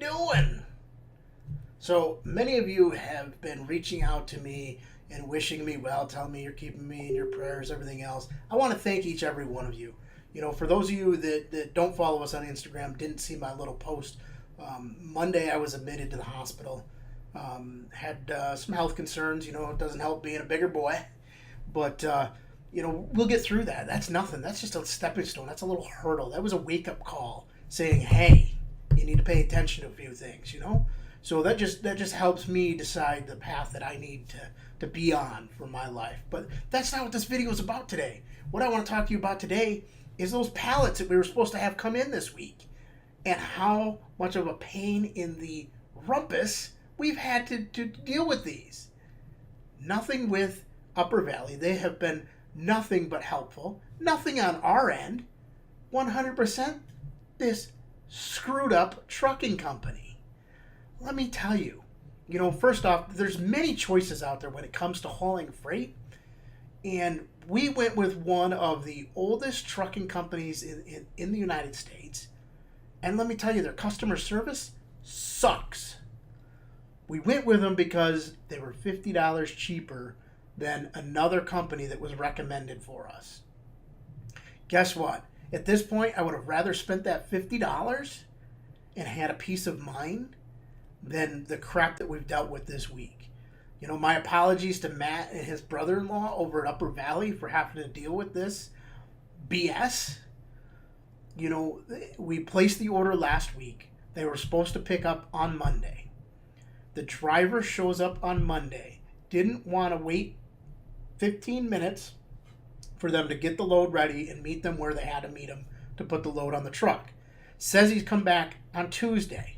doing? So many of you have been reaching out to me and wishing me well, telling me you're keeping me in your prayers, everything else. I want to thank each every one of you. You know, for those of you that don't follow us on Instagram, didn't see my little post, Monday I was admitted to the hospital. Had some health concerns. You know, it doesn't help being a bigger boy. But, you know, we'll get through that. That's nothing. That's just a stepping stone. That's a little hurdle. That was a wake-up call saying, hey, you need to pay attention to a few things, you know? So that just helps me decide the path that I need to be on for my life. But that's not what this video is about today. What I want to talk to you about today is those pallets that we were supposed to have come in this week and how much of a pain in the rumpus we've had to deal with these. Nothing with Upper Valley. They have been nothing but helpful. Nothing on our end. 100% this screwed up trucking company. Let me tell you, you know, first off, there's many choices out there when it comes to hauling freight. And we went with one of the oldest trucking companies in the United States. And let me tell you, their customer service sucks. We went with them because they were $50 cheaper than another company that was recommended for us. Guess what? At this point, I would have rather spent that $50 and had a peace of mind than the crap that we've dealt with this week. You know, my apologies to Matt and his brother-in-law over at Upper Valley for having to deal with this BS. You know, we placed the order last week. They were supposed to pick up on Monday. The driver shows up on Monday. Didn't want to wait 15 minutes for them to get the load ready and meet them where they had to meet them to put the load on the truck. Says he's come back on Tuesday.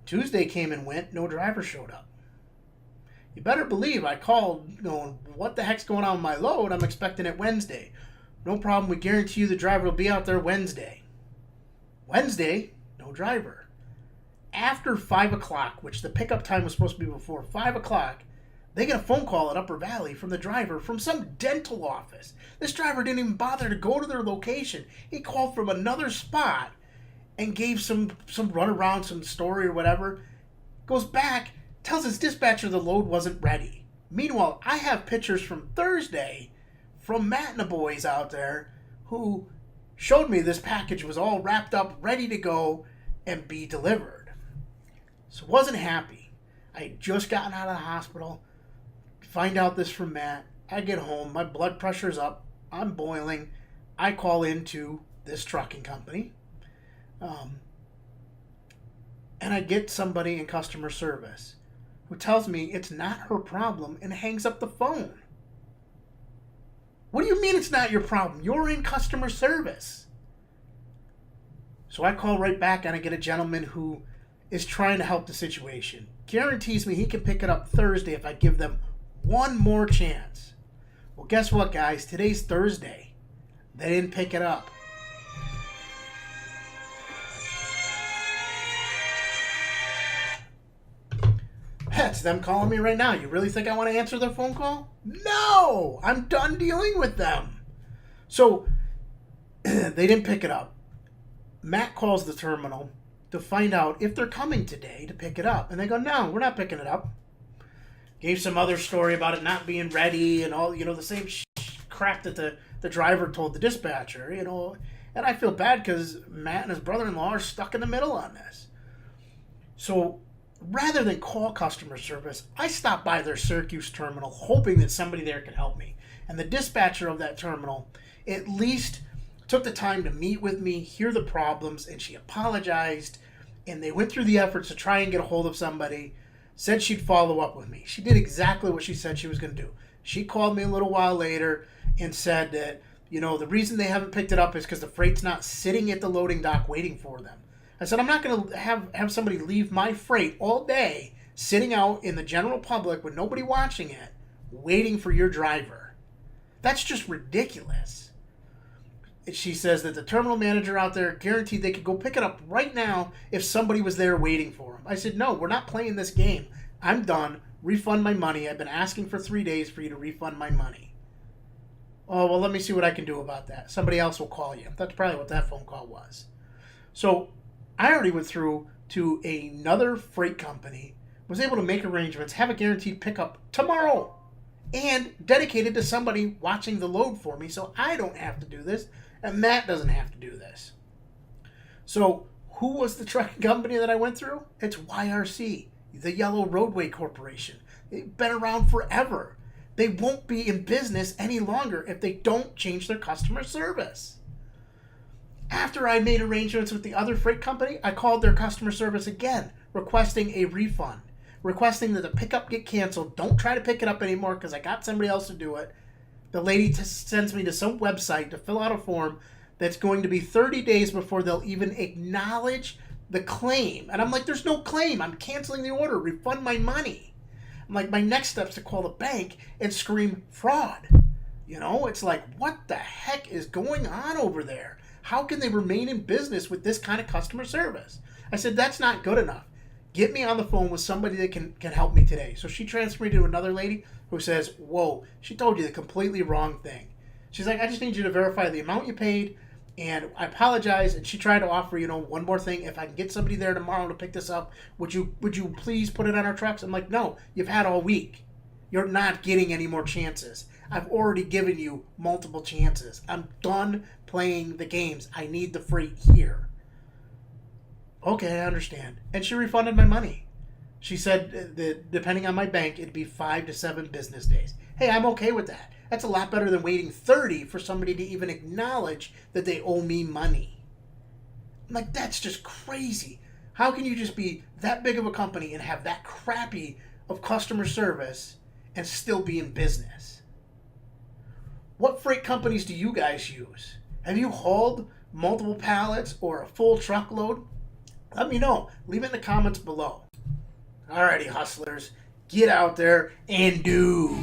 Tuesday came and went, no driver showed up. You better believe I called going, what the heck's going on with my load? I'm expecting it Wednesday. No problem, we guarantee you the driver will be out there Wednesday. Wednesday, no driver. After 5 o'clock, which the pickup time was supposed to be before 5 o'clock, they get a phone call at Upper Valley from the driver from some dental office. This driver didn't even bother to go to their location. He called from another spot and gave some runaround, some story or whatever. Goes back, tells his dispatcher the load wasn't ready. Meanwhile, I have pictures from Thursday from Matt and the boys out there who showed me this package was all wrapped up, ready to go and be delivered. So wasn't happy. I had just gotten out of the hospital. Find out this from Matt. I get home, my blood pressure's up, I'm boiling. I call into this trucking company. And I get somebody in customer service who tells me it's not her problem and hangs up the phone. What do you mean it's not your problem? You're in customer service. So I call right back and I get a gentleman who is trying to help the situation. Guarantees me he can pick it up Thursday if I give them one more chance. Well, guess what, guys? Today's Thursday. They didn't pick it up. That's them calling me right now. You really think I want to answer their phone call? No! I'm done dealing with them. So, they didn't pick it up. Matt calls the terminal to find out if they're coming today to pick it up. And they go, no, we're not picking it up. Gave some other story about it not being ready and all, you know, the same crap that the driver told the dispatcher, you know. And I feel bad because Matt and his brother-in-law are stuck in the middle on this. So, rather than call customer service, I stopped by their Syracuse terminal hoping that somebody there could help me. And the dispatcher of that terminal at least took the time to meet with me, hear the problems, and she apologized. And they went through the efforts to try and get a hold of somebody, said she'd follow up with me. She did exactly what she said she was going to do. She called me a little while later and said that, you know, the reason they haven't picked it up is because the freight's not sitting at the loading dock waiting for them. I said, I'm not going to have somebody leave my freight all day sitting out in the general public with nobody watching it, waiting for your driver. That's just ridiculous. She says that the terminal manager out there guaranteed they could go pick it up right now if somebody was there waiting for them. I said, no, we're not playing this game. I'm done. Refund my money. I've been asking for 3 days for you to refund my money. Oh, well, let me see what I can do about that. Somebody else will call you. That's probably what that phone call was. So I already went through to another freight company, was able to make arrangements, have a guaranteed pickup tomorrow, and dedicated to somebody watching the load for me so I don't have to do this, and Matt doesn't have to do this. So who was the trucking company that I went through? It's YRC, the Yellow Roadway Corporation. They've been around forever. They won't be in business any longer if they don't change their customer service. After I made arrangements with the other freight company, I called their customer service again, requesting a refund, requesting that the pickup get canceled. Don't try to pick it up anymore because I got somebody else to do it. The lady sends me to some website to fill out a form that's going to be 30 days before they'll even acknowledge the claim. And I'm like, there's no claim. I'm canceling the order. Refund my money. I'm like, my next step is to call the bank and scream fraud. You know, it's like, what the heck is going on over there? How can they remain in business with this kind of customer service? I said, that's not good enough. Get me on the phone with somebody that can help me today. So she transferred me to another lady who says, whoa, she told you the completely wrong thing. She's like, I just need you to verify the amount you paid, and I apologize. And she tried to offer, one more thing. If I can get somebody there tomorrow to pick this up, would you please put it on our trucks? I'm like, no, you've had all week. You're not getting any more chances. I've already given you multiple chances. I'm done playing the games. I need the freight here. Okay, I understand. And she refunded my money. She said that depending on my bank, it'd be 5 to 7 business days. Hey, I'm okay with that. That's a lot better than waiting 30 for somebody to even acknowledge that they owe me money. I'm like, that's just crazy. How can you just be that big of a company and have that crappy of customer service and still be in business? What freight companies do you guys use? Have you hauled multiple pallets or a full truckload? Let me know. Leave it in the comments below. Alrighty, hustlers. Get out there and do.